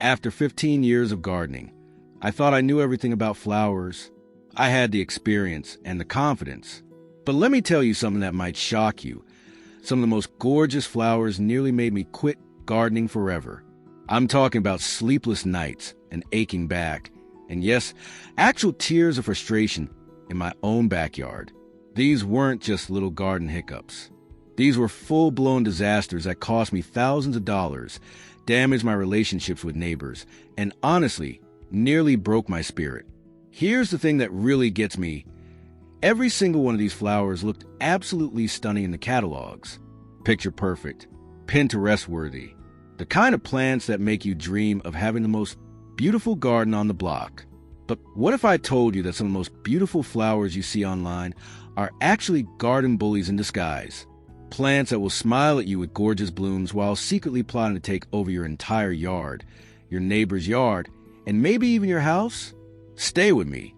After 15 years of gardening, I thought I knew everything about flowers. I had the experience and the confidence. But let me tell you something that might shock you. Some of the most gorgeous flowers nearly made me quit gardening forever. I'm talking about sleepless nights, an aching back, and yes, actual tears of frustration in my own backyard. These weren't just little garden hiccups. These were full-blown disasters that cost me thousands of dollars, damaged my relationships with neighbors, and honestly, nearly broke my spirit. Here's the thing that really gets me. Every single one of these flowers looked absolutely stunning in the catalogs. Picture perfect, Pinterest-worthy. The kind of plants that make you dream of having the most beautiful garden on the block. But what if I told you that some of the most beautiful flowers you see online are actually garden bullies in disguise? Plants that will smile at you with gorgeous blooms while secretly plotting to take over your entire yard, your neighbor's yard, and maybe even your house? Stay with me,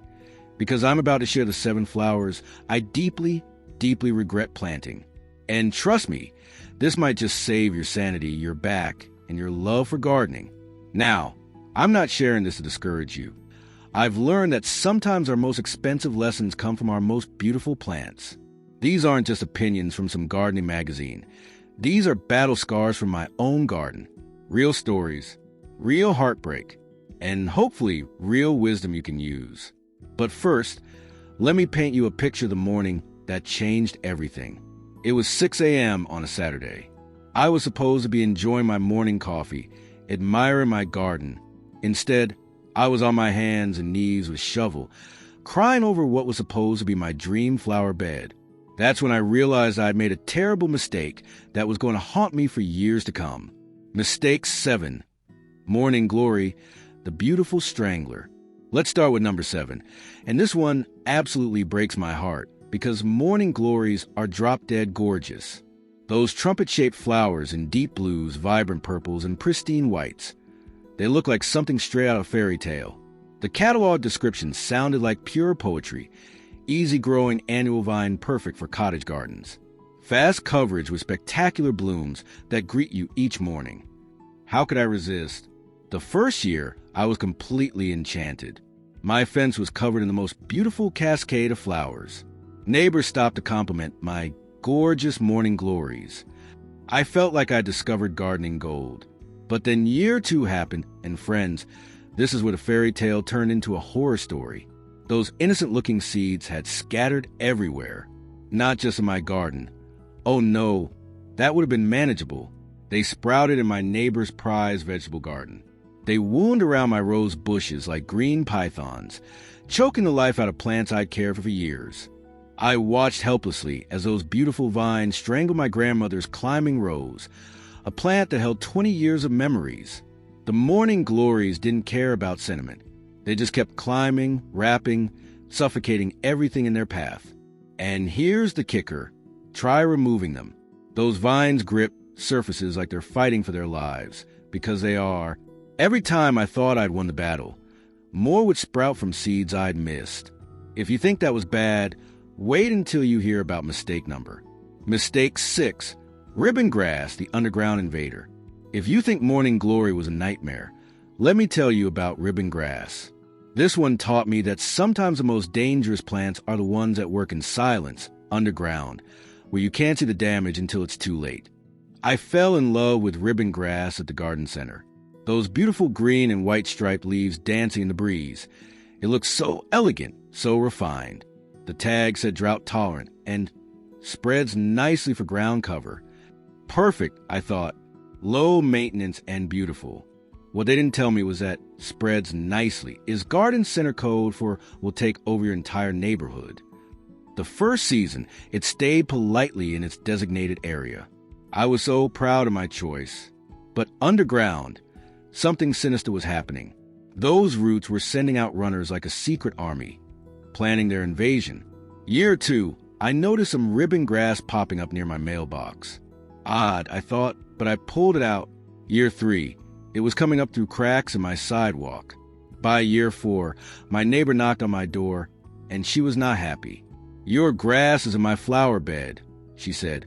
because I'm about to share the 7 flowers I deeply, deeply regret planting. And trust me, this might just save your sanity, your back, and your love for gardening. Now, I'm not sharing this to discourage you. I've learned that sometimes our most expensive lessons come from our most beautiful plants. These aren't just opinions from some gardening magazine. These are battle scars from my own garden. Real stories, real heartbreak, and hopefully real wisdom you can use. But first, let me paint you a picture of the morning that changed everything. It was 6 a.m. on a Saturday. I was supposed to be enjoying my morning coffee, admiring my garden. Instead, I was on my hands and knees with shovel, crying over what was supposed to be my dream flower bed. That's when I realized I had made a terrible mistake that was going to haunt me for years to come. Mistake 7. Morning Glory, the beautiful strangler. Let's start with number 7. And this one absolutely breaks my heart because morning glories are drop-dead gorgeous. Those trumpet-shaped flowers in deep blues, vibrant purples, and pristine whites. They look like something straight out of a fairy tale. The catalog description sounded like pure poetry. Easy-growing annual vine perfect for cottage gardens. Fast coverage with spectacular blooms that greet you each morning. How could I resist? The first year, I was completely enchanted. My fence was covered in the most beautiful cascade of flowers. Neighbors stopped to compliment my gorgeous morning glories. I felt like I discovered gardening gold. But then year 2 happened, and friends, this is what a fairy tale turned into a horror story. Those innocent-looking seeds had scattered everywhere, not just in my garden. Oh no, that would have been manageable. They sprouted in my neighbor's prized vegetable garden. They wound around my rose bushes like green pythons, choking the life out of plants I'd cared for years. I watched helplessly as those beautiful vines strangled my grandmother's climbing rose, a plant that held 20 years of memories. The morning glories didn't care about sentiment. They just kept climbing, wrapping, suffocating everything in their path. And here's the kicker. Try removing them. Those vines grip surfaces like they're fighting for their lives, because they are. Every time I thought I'd won the battle, more would sprout from seeds I'd missed. If you think that was bad, wait until you hear about mistake number. Mistake 6. Ribbon grass, the underground invader. If you think morning glory was a nightmare, let me tell you about ribbon grass. This one taught me that sometimes the most dangerous plants are the ones that work in silence, underground, where you can't see the damage until it's too late. I fell in love with ribbon grass at the garden center. Those beautiful green and white striped leaves dancing in the breeze. It looked so elegant, so refined. The tag said drought tolerant and spreads nicely for ground cover. Perfect, I thought. Low maintenance and beautiful. What they didn't tell me was that spreads nicely is garden center code for will take over your entire neighborhood. The first season, it stayed politely in its designated area. I was so proud of my choice. But underground, something sinister was happening. Those roots were sending out runners like a secret army, planning their invasion. Year 2, I noticed some ribbon grass popping up near my mailbox. Odd, I thought, but I pulled it out. Year 3, it was coming up through cracks in my sidewalk. By year 4, my neighbor knocked on my door, and she was not happy. "Your grass is in my flower bed," she said,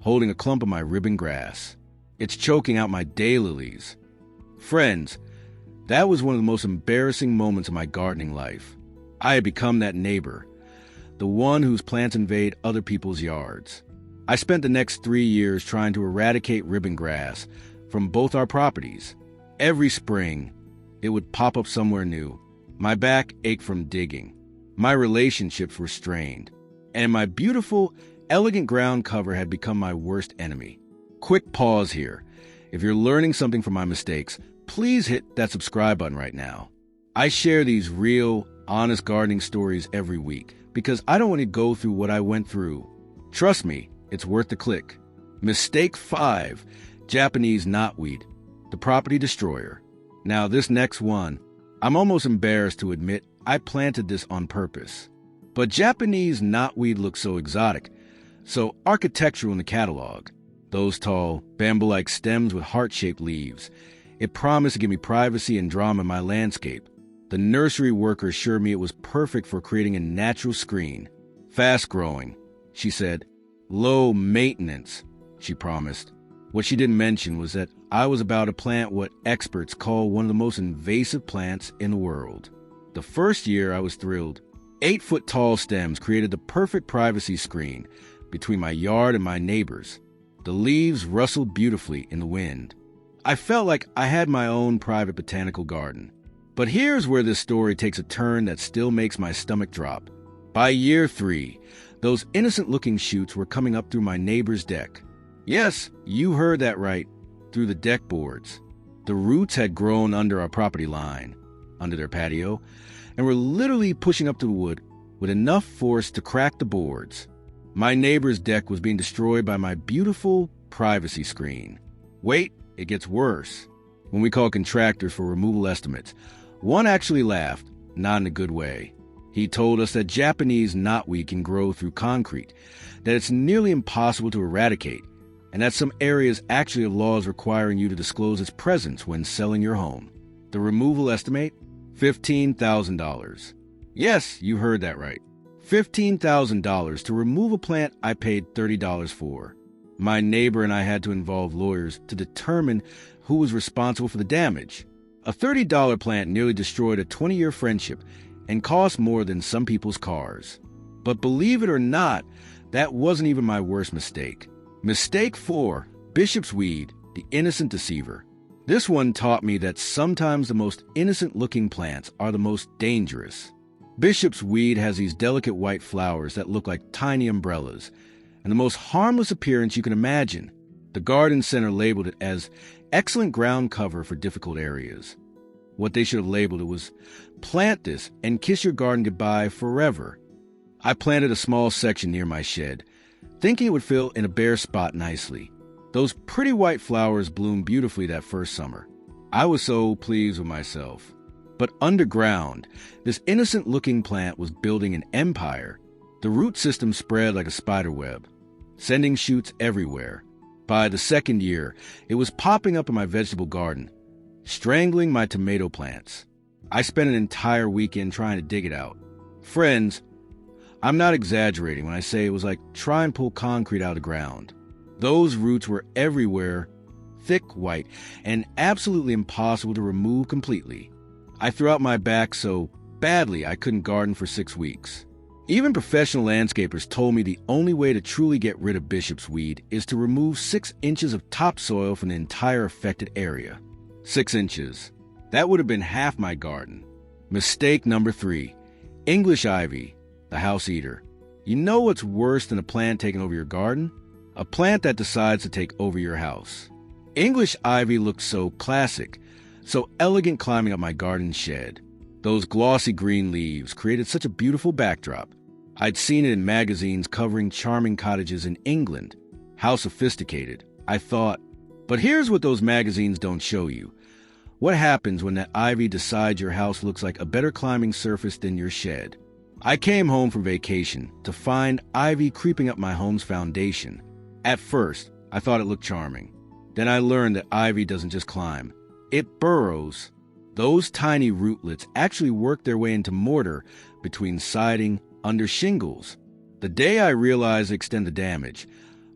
holding a clump of my ribbon grass. "It's choking out my daylilies." Friends, That was one of the most embarrassing moments of my gardening life. I had become that neighbor, the one whose plants invade other people's yards. I spent the next 3 years trying to eradicate ribbon grass from both our properties. Every spring, it would pop up somewhere new. My back ached from digging. My relationships were strained. And my beautiful, elegant ground cover had become my worst enemy. Quick pause here. If you're learning something from my mistakes, please hit that subscribe button right now. I share these real, honest gardening stories every week because I don't want to go through what I went through. Trust me, it's worth the click. Mistake 5, Japanese knotweed, the property destroyer. Now this next one, I'm almost embarrassed to admit I planted this on purpose. But Japanese knotweed looks so exotic, so architectural in the catalog. Those tall, bamboo-like stems with heart-shaped leaves. It promised to give me privacy and drama in my landscape. The nursery worker assured me it was perfect for creating a natural screen. Fast-growing, she said. Low maintenance, she promised. What she didn't mention was that I was about to plant what experts call one of the most invasive plants in the world. The first year, I was thrilled. 8-foot-tall stems created the perfect privacy screen between my yard and my neighbors. The leaves rustled beautifully in the wind. I felt like I had my own private botanical garden. But here's where this story takes a turn that still makes my stomach drop. By year 3, those innocent-looking shoots were coming up through my neighbor's deck. Yes, you heard that right, through the deck boards. The roots had grown under our property line, under their patio, and were literally pushing up to the wood with enough force to crack the boards. My neighbor's deck was being destroyed by my beautiful privacy screen. Wait, it gets worse. When we called contractors for removal estimates, one actually laughed, not in a good way. He told us that Japanese knotweed can grow through concrete, that it's nearly impossible to eradicate, and that some areas actually have laws requiring you to disclose its presence when selling your home. The removal estimate? $15,000. Yes, you heard that right. $15,000 to remove a plant I paid $30 for. My neighbor and I had to involve lawyers to determine who was responsible for the damage. A $30 plant nearly destroyed a 20-year friendship and cost more than some people's cars. But believe it or not, that wasn't even my worst mistake. Mistake 4, Bishop's weed, the innocent deceiver. This one taught me that sometimes the most innocent-looking plants are the most dangerous. Bishop's weed has these delicate white flowers that look like tiny umbrellas, and the most harmless appearance you can imagine. The garden center labeled it as excellent ground cover for difficult areas. What they should have labeled it was, plant this and kiss your garden goodbye forever. I planted a small section near my shed, thinking it would fill in a bare spot nicely. Those pretty white flowers bloomed beautifully that first summer. I was so pleased with myself. But underground, this innocent-looking plant was building an empire. The root system spread like a spider web, sending shoots everywhere. By the second year, it was popping up in my vegetable garden, strangling my tomato plants. I spent an entire weekend trying to dig it out. Friends, I'm not exaggerating when I say it was like trying and pull concrete out of the ground. Those roots were everywhere, thick, white, and absolutely impossible to remove completely. I threw out my back so badly I couldn't garden for 6 weeks. Even professional landscapers told me the only way to truly get rid of Bishop's weed is to remove 6 inches of topsoil from the entire affected area. 6 inches. That would have been half my garden. Mistake number 3. English ivy, the house eater. You know what's worse than a plant taking over your garden? A plant that decides to take over your house. English ivy looked so classic, so elegant climbing up my garden shed. Those glossy green leaves created such a beautiful backdrop. I'd seen it in magazines covering charming cottages in England. How sophisticated, I thought. But here's what those magazines don't show you. What happens when that ivy decides your house looks like a better climbing surface than your shed? I came home from vacation to find ivy creeping up my home's foundation. At first, I thought it looked charming. Then I learned that ivy doesn't just climb. It burrows. Those tiny rootlets actually work their way into mortar between siding under shingles. The day I realized to extend the damage,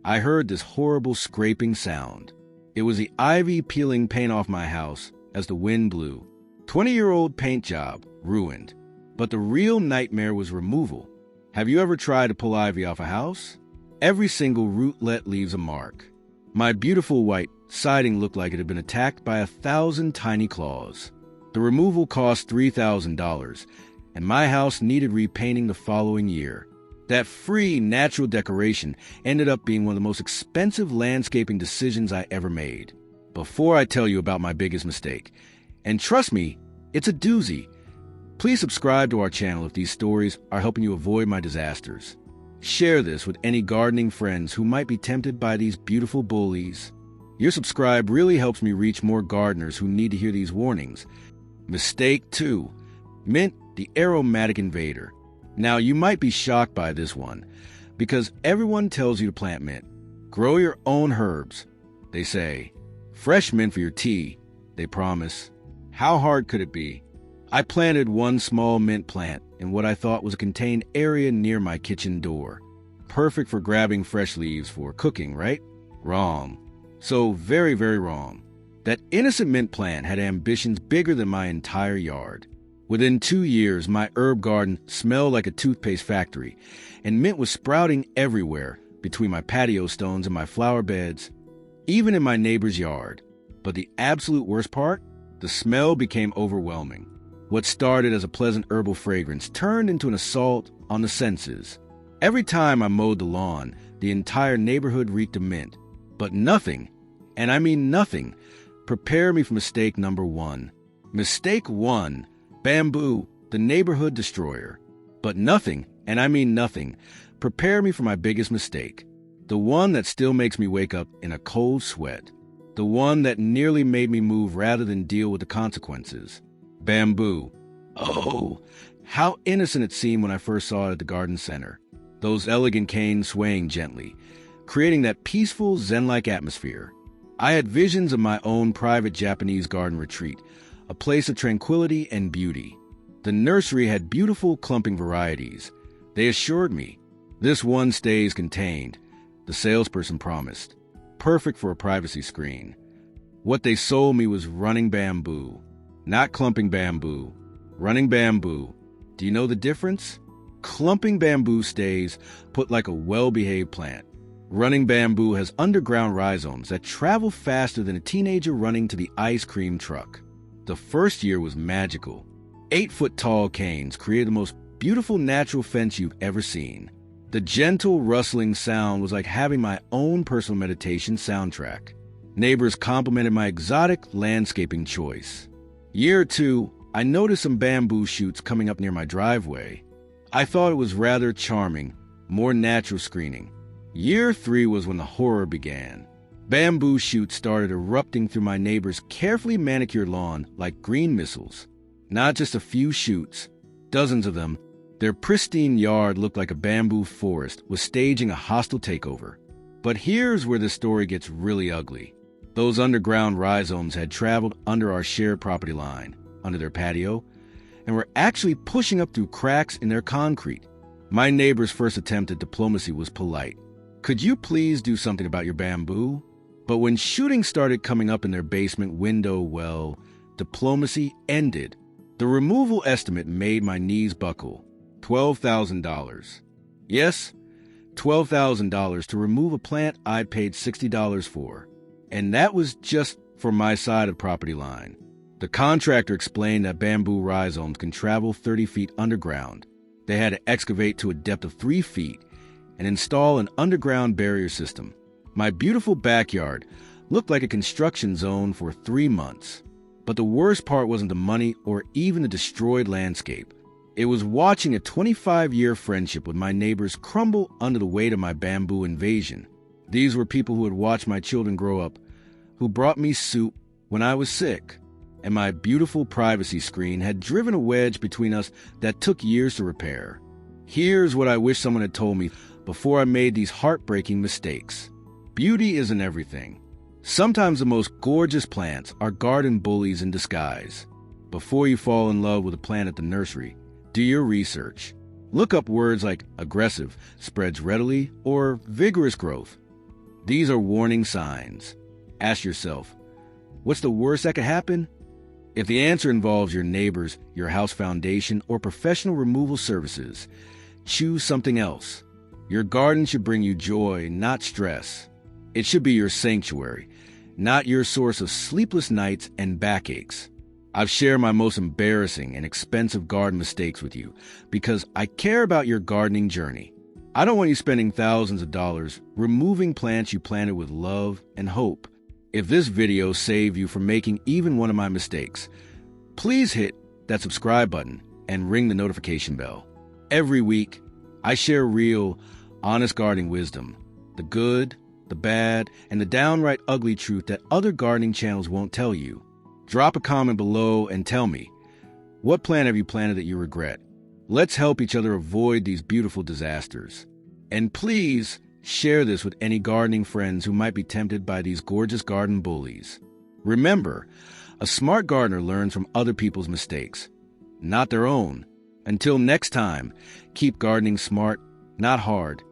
I heard this horrible scraping sound. It was the ivy peeling paint off my house as the wind blew. 20-year-old paint job, ruined. But the real nightmare was removal. Have you ever tried to pull ivy off a house? Every single rootlet leaves a mark. My beautiful white siding looked like it had been attacked by 1,000 tiny claws. The removal cost $3,000, and my house needed repainting the following year. That free natural decoration ended up being one of the most expensive landscaping decisions I ever made. Before I tell you about my biggest mistake, and trust me, it's a doozy, please subscribe to our channel if these stories are helping you avoid my disasters. Share this with any gardening friends who might be tempted by these beautiful bullies. Your subscribe really helps me reach more gardeners who need to hear these warnings. Mistake 2. Mint, the aromatic invader. Now, you might be shocked by this one, because everyone tells you to plant mint. Grow your own herbs, they say. Fresh mint for your tea, they promise. How hard could it be? I planted one small mint plant in what I thought was a contained area near my kitchen door. Perfect for grabbing fresh leaves for cooking, right? Wrong. So very, very wrong. That innocent mint plant had ambitions bigger than my entire yard. Within 2 years, my herb garden smelled like a toothpaste factory, and mint was sprouting everywhere, between my patio stones and my flower beds, even in my neighbor's yard. But the absolute worst part? The smell became overwhelming. What started as a pleasant herbal fragrance turned into an assault on the senses. Every time I mowed the lawn, the entire neighborhood reeked of mint. But nothing, and I mean nothing, prepared me for mistake number 1. Mistake 1. Bamboo, the neighborhood destroyer. But nothing, and I mean nothing, prepared me for my biggest mistake. The one that still makes me wake up in a cold sweat. The one that nearly made me move rather than deal with the consequences. Bamboo. Oh, how innocent it seemed when I first saw it at the garden center. Those elegant canes swaying gently, creating that peaceful, zen-like atmosphere. I had visions of my own private Japanese garden retreat, a place of tranquility and beauty. The nursery had beautiful clumping varieties. They assured me, this one stays contained, the salesperson promised. Perfect for a privacy screen. What they sold me was running bamboo. Not clumping bamboo. Running bamboo. Do you know the difference? Clumping bamboo stays put like a well-behaved plant. Running bamboo has underground rhizomes that travel faster than a teenager running to the ice cream truck. The first year was magical. 8-foot-tall canes created the most beautiful natural fence you've ever seen. The gentle rustling sound was like having my own personal meditation soundtrack. Neighbors complimented my exotic landscaping choice. Year 2, I noticed some bamboo shoots coming up near my driveway. I thought it was rather charming, more natural screening. Year 3 was when the horror began. Bamboo shoots started erupting through my neighbor's carefully manicured lawn like green missiles. Not just a few shoots, dozens of them. Their pristine yard looked like a bamboo forest was staging a hostile takeover. But here's where the story gets really ugly. Those underground rhizomes had traveled under our shared property line, under their patio, and were actually pushing up through cracks in their concrete. My neighbor's first attempt at diplomacy was polite. Could you please do something about your bamboo? But when shooting started coming up in their basement window, well, diplomacy ended. The removal estimate made my knees buckle. $12,000. Yes, $12,000 to remove a plant I paid $60 for. And that was just for my side of the property line. The contractor explained that bamboo rhizomes can travel 30 feet underground. They had to excavate to a depth of 3 feet and install an underground barrier system. My beautiful backyard looked like a construction zone for 3 months. But the worst part wasn't the money or even the destroyed landscape. It was watching a 25-year friendship with my neighbors crumble under the weight of my bamboo invasion. These were people who had watched my children grow up, who brought me soup when I was sick, and my beautiful privacy screen had driven a wedge between us that took years to repair. Here's what I wish someone had told me before I made these heartbreaking mistakes. Beauty isn't everything. Sometimes the most gorgeous plants are garden bullies in disguise. Before you fall in love with a plant at the nursery, do your research. Look up words like aggressive, spreads readily, or vigorous growth. These are warning signs. Ask yourself, what's the worst that could happen? If the answer involves your neighbors, your house foundation, or professional removal services, choose something else. Your garden should bring you joy, not stress. It should be your sanctuary, not your source of sleepless nights and backaches. I've shared my most embarrassing and expensive garden mistakes with you because I care about your gardening journey. I don't want you spending thousands of dollars removing plants you planted with love and hope. If this video saved you from making even one of my mistakes, please hit that subscribe button and ring the notification bell. Every week, I share real, honest gardening wisdom, the good, the bad, and the downright ugly truth that other gardening channels won't tell you. Drop a comment below and tell me, what plant have you planted that you regret? Let's help each other avoid these beautiful disasters. And please share this with any gardening friends who might be tempted by these gorgeous garden bullies. Remember, a smart gardener learns from other people's mistakes, not their own. Until next time, keep gardening smart, not hard,